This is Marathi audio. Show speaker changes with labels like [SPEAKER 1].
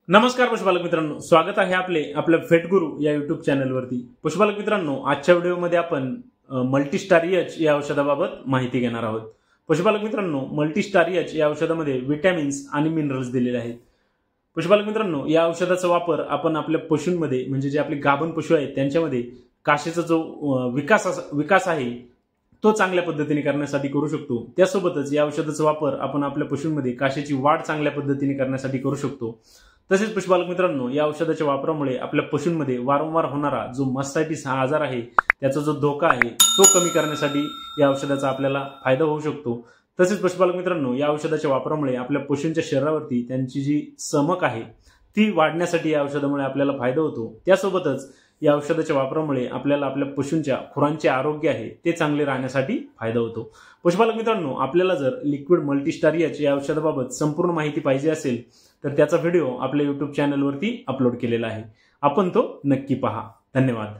[SPEAKER 1] नमस्कार पशुपालक मित्रांनो, स्वागत आहे आपल्या फेटगुरु या युट्यूब चॅनलवरती। पशुपालक मित्रांनो, आजच्या व्हिडिओमध्ये आपण मल्टीस्टार एच या औषधाबाबत माहिती घेणार आहोत। पशुपालक मित्रांनो, मल्टीस्टार एच या औषधामध्ये विटॅमिन्स आणि मिनरल्स दिलेले आहेत। पशुपालक मित्रांनो, या औषधाचा वापर आपण आपल्या पशूंमध्ये म्हणजे जे आपले गाभण पशु आहेत त्यांच्यामध्ये काशीचा जो विकास आहे तो चांगल्या पद्धतीने करण्यासाठी करू शकतो। त्यासोबतच या औषधाचा वापर आपण आपल्या पशूंमध्ये काशीची वाढ चांगल्या पद्धतीने करण्यासाठी करू शकतो। तसेच पशुपालक मित्रांनो, या औषधाच्या वापरामुळे आपल्या पशूंमध्ये वारंवार होणारा जो मास्टायटिस हा आजार आहे त्याचा जो धोका आहे तो कमी करण्यासाठी या औषधाचा आपल्याला फायदा होऊ शकतो। तसेच पशुपालक मित्रांनो, या औषधाच्या वापरामुळे आपल्या पशूंच्या शरीरावरती त्यांची जी चमक आहे ती वाढण्यासाठी या औषधामुळे आपल्याला फायदा होतो। त्यासोबतच या औषधाच्या वापरामुळे आपल्याला आपल्या पशूंच्या खुरांचे आरोग्य आहे ते चांगले राहण्यासाठी फायदा होतो। पशुपालक मित्रांनो, आपल्याला जर लिक्विड मल्टीस्टार एच या औषधाबाबत संपूर्ण माहिती पाहिजे असेल तर त्याचा व्हिडिओ आपल्या YouTube चॅनलवरती अपलोड केलेला आहे, आपण तो नक्की पहा। धन्यवाद।